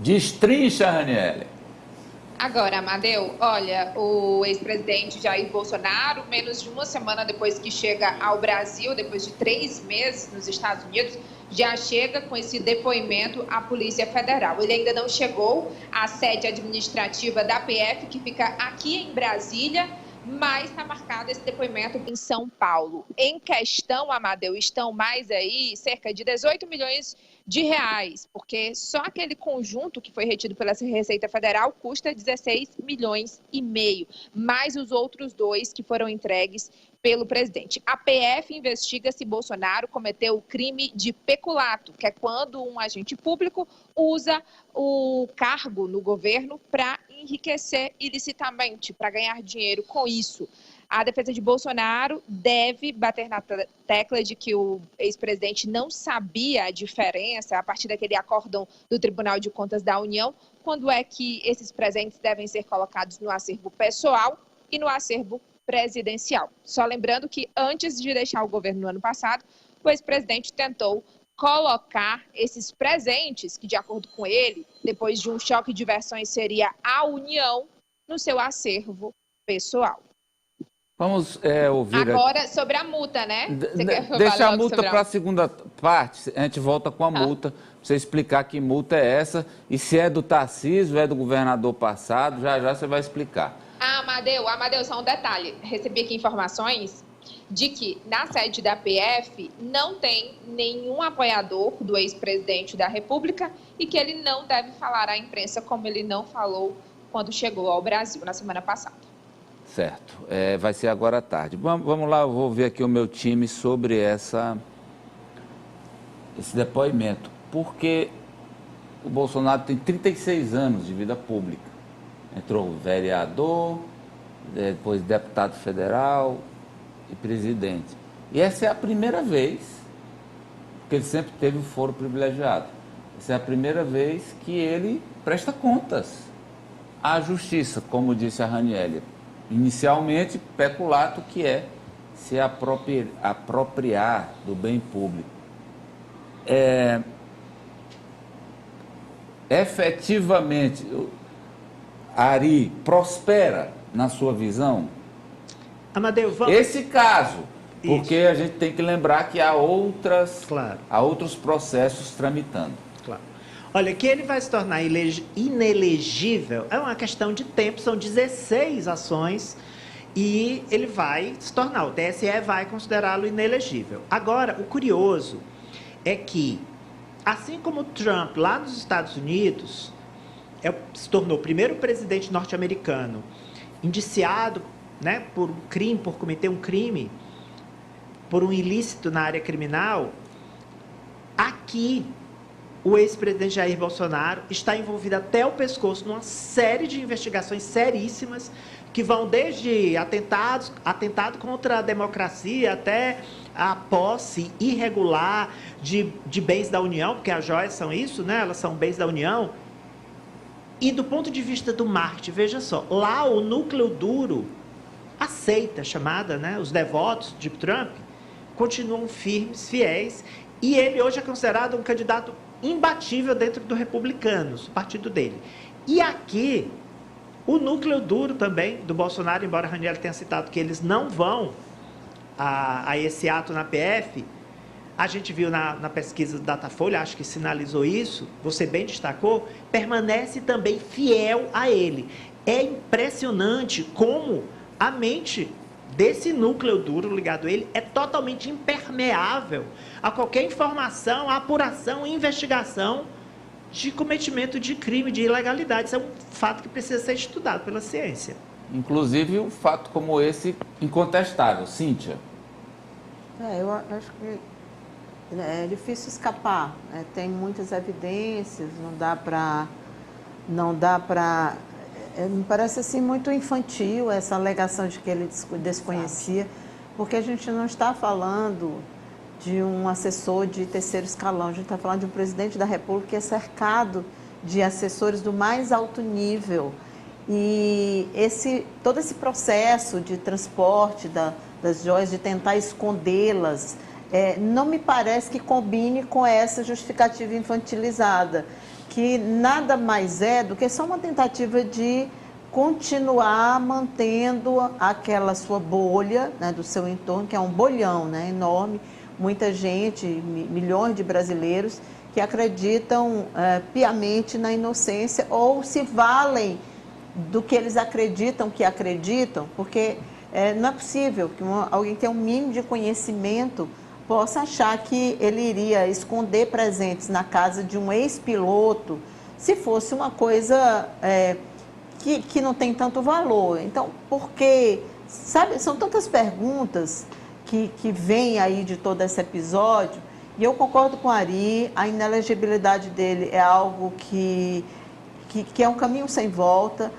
Destrincha, Raniele. Agora, Amadeu, olha, o ex-presidente Jair Bolsonaro, menos de uma semana depois que chega ao Brasil, depois de 3 meses nos Estados Unidos, já chega com esse depoimento à Polícia Federal. Ele ainda não chegou à sede administrativa da PF, que fica aqui em Brasília, mas está marcado esse depoimento em São Paulo. Em questão, Amadeu, estão mais aí cerca de 18 milhões de reais, porque só aquele conjunto que foi retido pela Receita Federal custa 16 milhões e meio, mais os outros 2 que foram entregues pelo presidente. A PF investiga se Bolsonaro cometeu o crime de peculato, que é quando um agente público usa o cargo no governo para enriquecer ilicitamente, para ganhar dinheiro com isso. A defesa de Bolsonaro deve bater na tecla de que o ex-presidente não sabia a diferença, a partir daquele acórdão do Tribunal de Contas da União, quando é que esses presentes devem ser colocados no acervo pessoal e no acervo presidencial. Só lembrando que antes de deixar o governo no ano passado, o ex-presidente tentou colocar esses presentes, que de acordo com ele, depois de um choque de versões seria a União, no seu acervo pessoal. Vamos ouvir agora sobre a multa, né? Deixa a multa para a segunda parte, a gente volta com a multa, para você explicar que multa é essa e se é do Tarcísio, é do governador passado, já você vai explicar. Amadeu, só um detalhe, recebi aqui informações de que na sede da PF não tem nenhum apoiador do ex-presidente da República e que ele não deve falar à imprensa como ele não falou quando chegou ao Brasil na semana passada. Certo, vai ser agora à tarde. Vamos lá, eu vou ver aqui o meu time sobre esse depoimento. Porque o Bolsonaro tem 36 anos de vida pública. Entrou vereador, depois deputado federal e presidente. E essa é a primeira vez, porque ele sempre teve o foro privilegiado, essa é a primeira vez que ele presta contas à justiça, como disse a Raniele. Inicialmente, peculato, que é se apropriar do bem público. Efetivamente, Ari, prospera na sua visão? Amadeu, vamos... Esse caso, porque a gente tem que lembrar que há outros processos tramitando. Claro. Olha, que ele vai se tornar inelegível é uma questão de tempo, são 16 ações e ele vai se tornar, o TSE vai considerá-lo inelegível. Agora, o curioso é que, assim como Trump lá nos Estados Unidos se tornou o primeiro presidente norte-americano indiciado, né, por um crime, por cometer um crime, por um ilícito na área criminal, aqui o ex-presidente Jair Bolsonaro está envolvido até o pescoço numa série de investigações seríssimas que vão desde atentado contra a democracia até a posse irregular de bens da União, porque as joias são isso, né? Elas são bens da União. E do ponto de vista do marketing, veja só, lá o núcleo duro, a seita chamada, né, os devotos de Trump, continuam firmes, fiéis, e ele hoje é considerado um candidato imbatível dentro do Republicanos, o partido dele. E aqui, o núcleo duro também do Bolsonaro, embora a Raniele tenha citado que eles não vão a esse ato na PF, a gente viu na pesquisa do Datafolha, acho que sinalizou isso, você bem destacou, permanece também fiel a ele. É impressionante como a mente desse núcleo duro ligado a ele é totalmente impermeável a qualquer informação, a apuração, investigação de cometimento de crime, de ilegalidade. Isso é um fato que precisa ser estudado pela ciência. Inclusive, um fato como esse, incontestável. Cíntia? Eu acho que é difícil escapar. Tem muitas evidências, não dá para... Me parece assim muito infantil essa alegação de que ele desconhecia, porque a gente não está falando de um assessor de terceiro escalão, a gente está falando de um presidente da República que é cercado de assessores do mais alto nível. E todo esse processo de transporte das joias, de tentar escondê-las, não me parece que combine com essa justificativa infantilizada, que nada mais é do que só uma tentativa de continuar mantendo aquela sua bolha, né, do seu entorno, que é um bolhão, né, enorme, muita gente, milhões de brasileiros que acreditam piamente na inocência ou se valem do que eles acreditam, porque não é possível que alguém que tenha um mínimo de conhecimento possa achar que ele iria esconder presentes na casa de um ex-piloto se fosse uma coisa que não tem tanto valor. Então, porque, sabe, são tantas perguntas que vêm aí de todo esse episódio, e eu concordo com a Ari, a inelegibilidade dele é algo que é um caminho sem volta.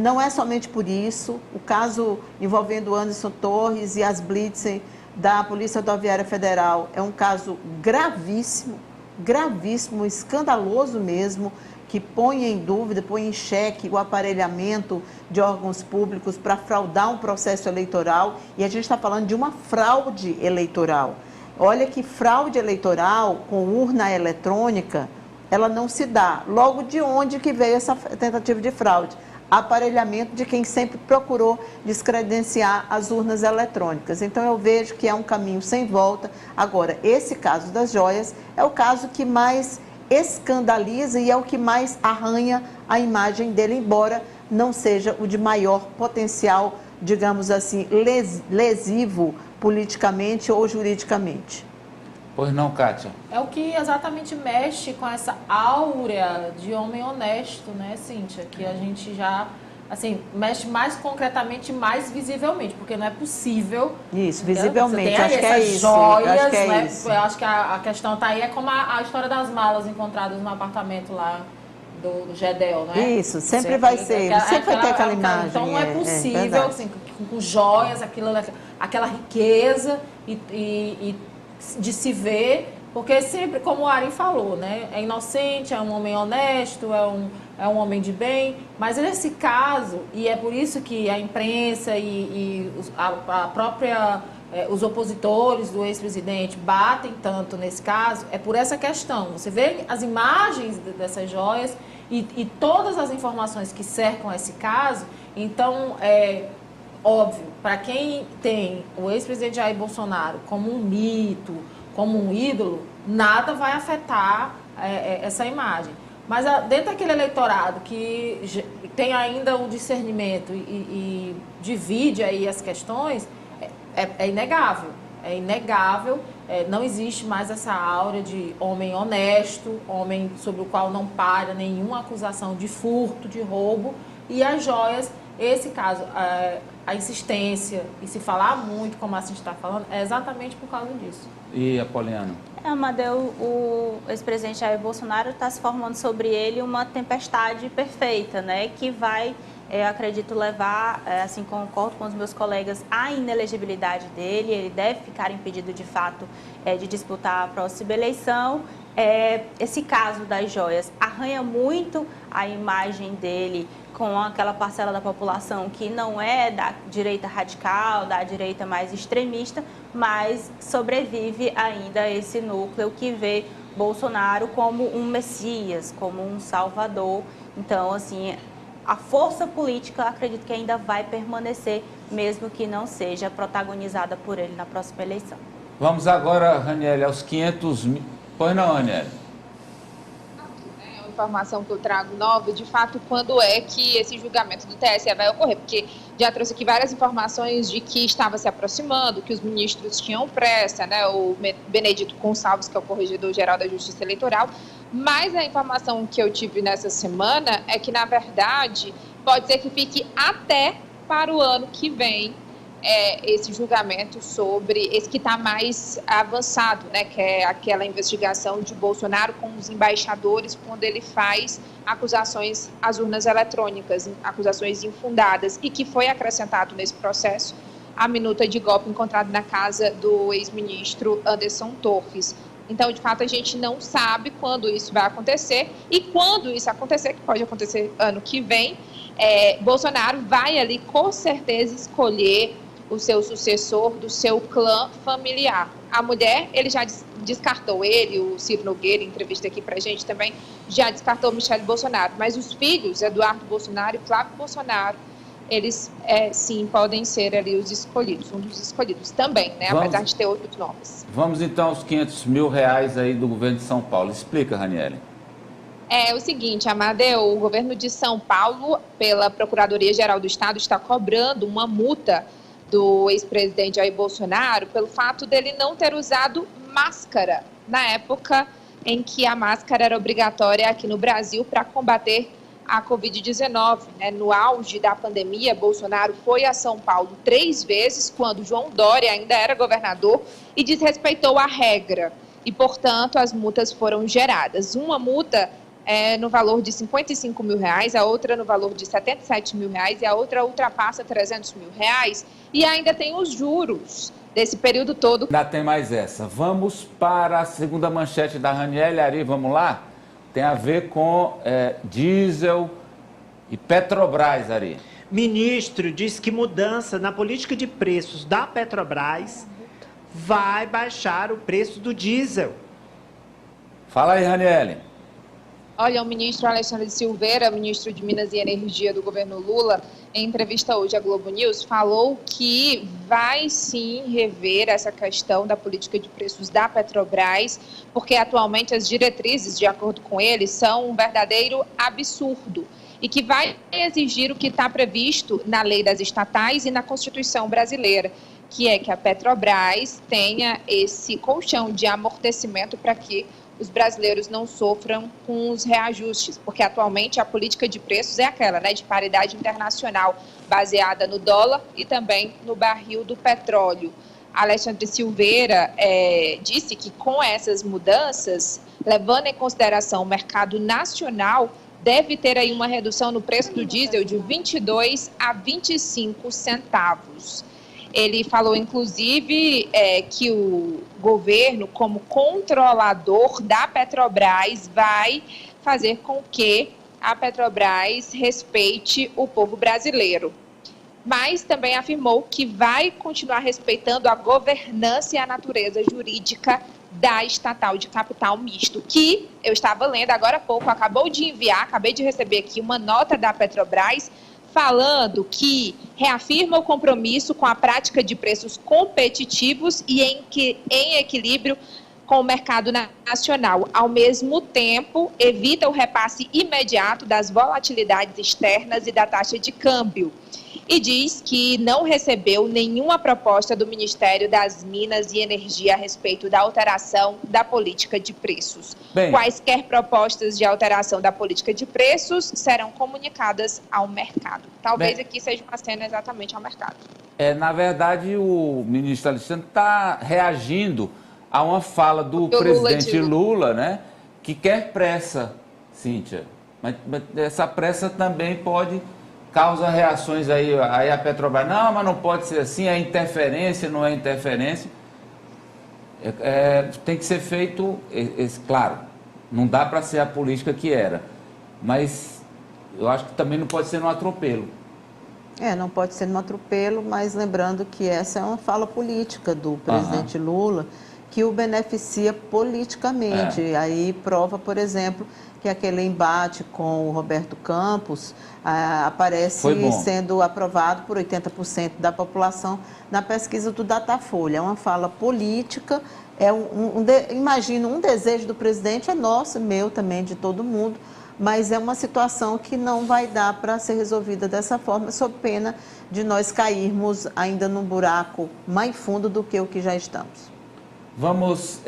Não é somente por isso. O caso envolvendo Anderson Torres e as Blitzen da Polícia Rodoviária Federal é um caso gravíssimo, gravíssimo, escandaloso mesmo, que põe em dúvida, põe em xeque o aparelhamento de órgãos públicos para fraudar um processo eleitoral. E a gente está falando de uma fraude eleitoral. Olha que fraude eleitoral com urna eletrônica, ela não se dá. Logo, de onde que veio essa tentativa de fraude? Aparelhamento de quem sempre procurou descredenciar as urnas eletrônicas. Então, eu vejo que é um caminho sem volta. Agora, esse caso das joias é o caso que mais escandaliza e é o que mais arranha a imagem dele, embora não seja o de maior potencial, digamos assim, lesivo politicamente ou juridicamente. Pois não, Kátia? É o que exatamente mexe com essa áurea de homem honesto, né, Cíntia? Que a gente já, assim, mexe mais concretamente, mais visivelmente, porque não é possível... Isso, visivelmente, acho que é isso. Joias, acho que é né? isso. Eu acho que a questão está aí, é como a história das malas encontradas no apartamento lá do Gedel, né? Isso, sempre vai ser, sempre vai ter aquela imagem. Então não é possível, assim, com joias, aquela riqueza e de se ver, porque sempre, como o Ari falou, né, é inocente, é um homem honesto, é um homem de bem, mas nesse caso, e é por isso que a imprensa a própria, os opositores do ex-presidente batem tanto nesse caso, é por essa questão. Você vê as imagens dessas joias e todas as informações que cercam esse caso, então, óbvio, para quem tem o ex-presidente Jair Bolsonaro como um mito, como um ídolo, nada vai afetar essa imagem. Mas dentro daquele eleitorado que tem ainda o discernimento e divide aí as questões, é inegável. É inegável, não existe mais essa áurea de homem honesto, homem sobre o qual não paira nenhuma acusação de furto, de roubo, e as joias. Esse caso, a insistência e se falar muito, como a gente está falando, é exatamente por causa disso. E Apoliano? Amadeu, o ex-presidente Jair Bolsonaro está se formando sobre ele uma tempestade perfeita, né? Que vai, acredito, levar, assim, concordo com os meus colegas, à inelegibilidade dele. Ele deve ficar impedido, de fato, de disputar a próxima eleição. Esse caso das joias arranha muito a imagem dele com aquela parcela da população que não é da direita radical, da direita mais extremista, mas sobrevive ainda esse núcleo que vê Bolsonaro como um messias, como um salvador. Então, assim, a força política, acredito que ainda vai permanecer, mesmo que não seja protagonizada por ele na próxima eleição. Vamos agora, Raniele, aos 500 mil... Pois não, Raniele? Informação que eu trago nova, de fato, quando é que esse julgamento do TSE vai ocorrer, porque já trouxe aqui várias informações de que estava se aproximando, que os ministros tinham pressa, né, o Benedito Gonçalves, que é o corregedor-geral da Justiça Eleitoral, mas a informação que eu tive nessa semana é que, na verdade, pode ser que fique até para o ano que vem esse julgamento sobre esse que está mais avançado, né, que é aquela investigação de Bolsonaro com os embaixadores quando ele faz acusações às urnas eletrônicas, acusações infundadas, e que foi acrescentado nesse processo a minuta de golpe encontrada na casa do ex-ministro Anderson Torres. Então, de fato, a gente não sabe quando isso vai acontecer, e quando isso acontecer, que pode acontecer ano que vem, Bolsonaro vai ali com certeza escolher o seu sucessor do seu clã familiar. A mulher, ele já descartou ele, o Ciro Nogueira, em entrevista aqui pra gente também, já descartou Michele Bolsonaro. Mas os filhos, Eduardo Bolsonaro e Flávio Bolsonaro, eles sim podem ser ali os escolhidos, um dos escolhidos também, né? Apesar de ter outros nomes. Vamos então aos R$500 mil aí do governo de São Paulo. Explica, Raniele. É o seguinte, Amadeu, o governo de São Paulo, pela Procuradoria-Geral do Estado, está cobrando uma multa do ex-presidente Jair Bolsonaro pelo fato dele não ter usado máscara na época em que a máscara era obrigatória aqui no Brasil para combater a Covid-19. Né? No auge da pandemia, Bolsonaro foi a São Paulo 3 vezes, quando João Dória ainda era governador, e desrespeitou a regra. E, portanto, as multas foram geradas. Uma multa no valor de R$55 mil, a outra no valor de R$77 mil e a outra ultrapassa R$300 mil. E ainda tem os juros desse período todo. Ainda tem mais essa. Vamos para a segunda manchete da Raniele. Ari, vamos lá? Tem a ver com diesel e Petrobras, Ari. Ministro diz que mudança na política de preços da Petrobras vai baixar o preço do diesel. Fala aí, Raniele. Olha, o ministro Alexandre de Silveira, ministro de Minas e Energia do governo Lula, em entrevista hoje à Globo News, falou que vai sim rever essa questão da política de preços da Petrobras, porque atualmente as diretrizes, de acordo com ele, são um verdadeiro absurdo e que vai exigir o que está previsto na lei das estatais e na Constituição brasileira, que é que a Petrobras tenha esse colchão de amortecimento para que os brasileiros não sofram com os reajustes, porque atualmente a política de preços é aquela, né, de paridade internacional, baseada no dólar e também no barril do petróleo. Alexandre Silveira disse que com essas mudanças, levando em consideração o mercado nacional, deve ter aí uma redução no preço do diesel de 22 a 25 centavos. Ele falou, inclusive, que o governo, como controlador da Petrobras, vai fazer com que a Petrobras respeite o povo brasileiro. Mas também afirmou que vai continuar respeitando a governança e a natureza jurídica da estatal de capital misto, que eu estava lendo agora há pouco, acabei de receber aqui uma nota da Petrobras falando que reafirma o compromisso com a prática de preços competitivos e em equilíbrio com o mercado nacional. Ao mesmo tempo, evita o repasse imediato das volatilidades externas e da taxa de câmbio. E diz que não recebeu nenhuma proposta do Ministério das Minas e Energia a respeito da alteração da política de preços. Bem, quaisquer propostas de alteração da política de preços serão comunicadas ao mercado. Talvez aqui seja uma cena exatamente ao mercado. Na verdade, o ministro Alexandre está reagindo a uma fala do presidente Lula, né, que quer pressa, Cíntia. Mas essa pressa também pode causar reações aí a Petrobras. Não, mas não pode ser assim, é interferência, não é interferência. Tem que ser feito, claro, não dá para ser a política que era, mas eu acho que também não pode ser no atropelo. Não pode ser no atropelo, mas lembrando que essa é uma fala política do presidente Lula, que o beneficia politicamente. Aí prova, por exemplo, que aquele embate com o Roberto Campos aparece sendo aprovado por 80% da população na pesquisa do Datafolha. É uma fala política, imagino, um desejo do presidente, é nosso, meu também, de todo mundo, mas é uma situação que não vai dar para ser resolvida dessa forma, sob pena de nós cairmos ainda num buraco mais fundo do que o que já estamos. Vamos,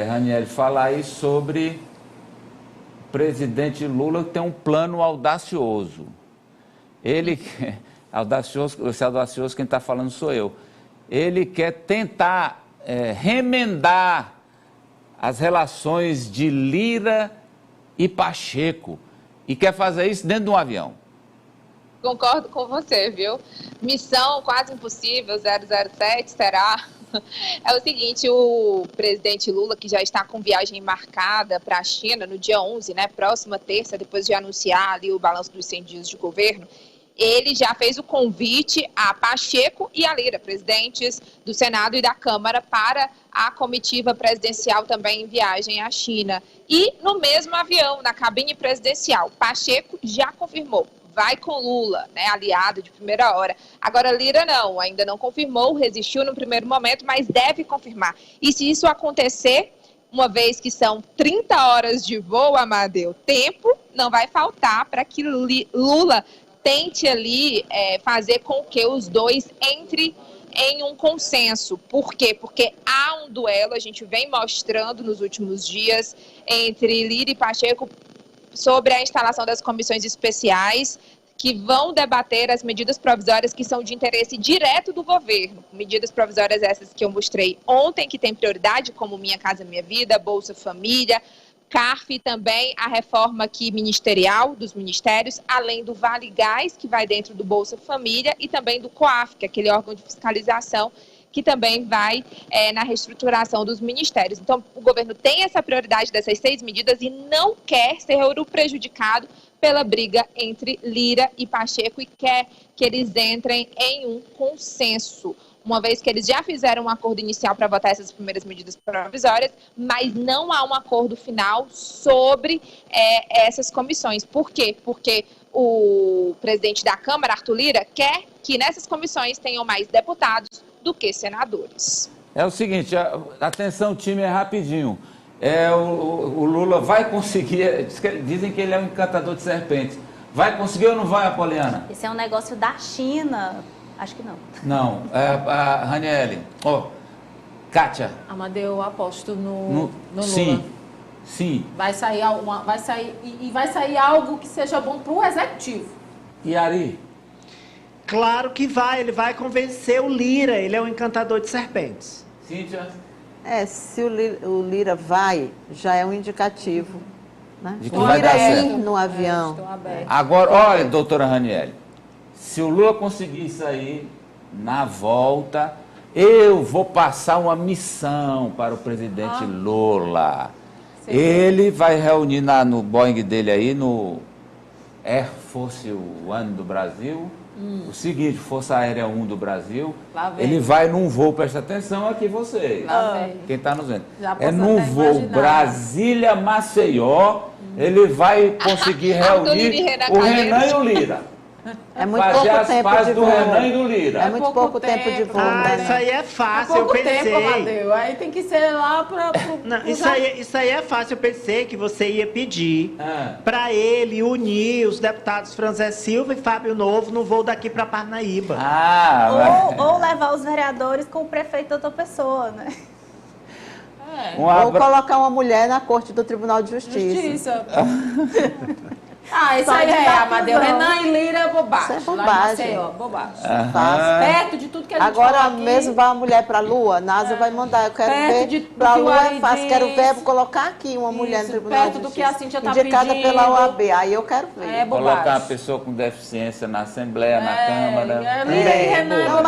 Raniele, falar aí sobre o presidente Lula, que tem um plano audacioso. Ele, esse audacioso quem está falando sou eu. Ele quer tentar remendar as relações de Lira e Pacheco e quer fazer isso dentro de um avião. Concordo com você, viu? Missão quase impossível, 007, será? É o seguinte, o presidente Lula, que já está com viagem marcada para a China no dia 11, né, próxima terça, depois de anunciar ali o balanço dos 100 dias de governo, ele já fez o convite a Pacheco e a Lira, presidentes do Senado e da Câmara, para a comitiva presidencial também em viagem à China. E no mesmo avião, na cabine presidencial, Pacheco já confirmou, vai com Lula, né, aliado de primeira hora. Agora, Lira não, ainda não confirmou, resistiu no primeiro momento, mas deve confirmar. E se isso acontecer, uma vez que são 30 horas de voo, Amadeu, tempo não vai faltar para que Lula tente ali fazer com que os dois entrem em um consenso. Por quê? Porque há um duelo, a gente vem mostrando nos últimos dias, entre Lira e Pacheco sobre a instalação das comissões especiais que vão debater as medidas provisórias que são de interesse direto do governo. Medidas provisórias essas que eu mostrei ontem, que tem prioridade, como Minha Casa Minha Vida, Bolsa Família, CARF e também a reforma aqui ministerial dos ministérios, além do Vale Gás, que vai dentro do Bolsa Família, e também do COAF, que é aquele órgão de fiscalização que também vai na reestruturação dos ministérios. Então, o governo tem essa prioridade dessas 6 medidas e não quer ser o prejudicado pela briga entre Lira e Pacheco e quer que eles entrem em um consenso, uma vez que eles já fizeram um acordo inicial para votar essas primeiras medidas provisórias, mas não há um acordo final sobre essas comissões. Por quê? Porque o presidente da Câmara, Arthur Lira, quer que nessas comissões tenham mais deputados do que senadores. É o seguinte, atenção time, é rapidinho. O Lula vai conseguir, dizem que ele é um encantador de serpentes. Vai conseguir ou não vai, Apoliana? Esse é um negócio da China. Acho que não. Não, a Raniele. Kátia. Amadeu, eu aposto no Lula. Sim. Vai sair algo que seja bom para o executivo. E Ari? Claro que vai, ele vai convencer o Lira, ele é um encantador de serpentes. Cíntia? Se o Lira vai, já é um indicativo, né? De que O vai Lira dar ir certo. no avião. Estou aberto. Agora, olha, doutora Raniele, se o Lula conseguir sair na volta, eu vou passar uma missão para o presidente Lula. Sim. Ele vai reunir no Boeing dele aí, no Air Force One do Brasil, o seguinte, Força Aérea 1 do Brasil, Lá vem. ele vai num voo, presta atenção aqui vocês, Lá vem. quem está nos vendo, Já posso num até voo imaginar. Brasília-Maceió, ele vai conseguir reunir o Renan e o Lira. É muito Fazer pouco as tempo pazes de do voo. Renan e do Lira. É muito pouco tempo de voo, né? Isso aí é É fácil, eu pouco tempo, pensei. Amadeu. Aí tem que ser lá para... Não, isso aí é fácil, eu pensei que você ia pedir Ah. para ele unir os deputados Franzé Silva e Fábio Novo no voo daqui para Parnaíba. Ou levar os vereadores com o prefeito de outra pessoa, né? Ou colocar uma mulher na corte do Tribunal de Justiça. Isso Só aí de Amadeu. confusão. Renan e Lira é bobagem. Isso é Lá em bobagem. Maceió, bobagem. Aham. Perto de tudo que a gente Agora fala aqui. mesmo vai uma mulher para a Lua, a NASA vai mandar. Eu quero Perto ver. do Para a que o Lua Ari é fácil. Quero diz. ver, vou colocar aqui uma mulher no Isso, Tribunal perto de do Justiça. que a Cíntia tá indicada pedindo. pela OAB. Aí eu quero ver. É bobagem. Colocar uma pessoa com deficiência na Assembleia, na Câmara. Lira e Renan é Não, mas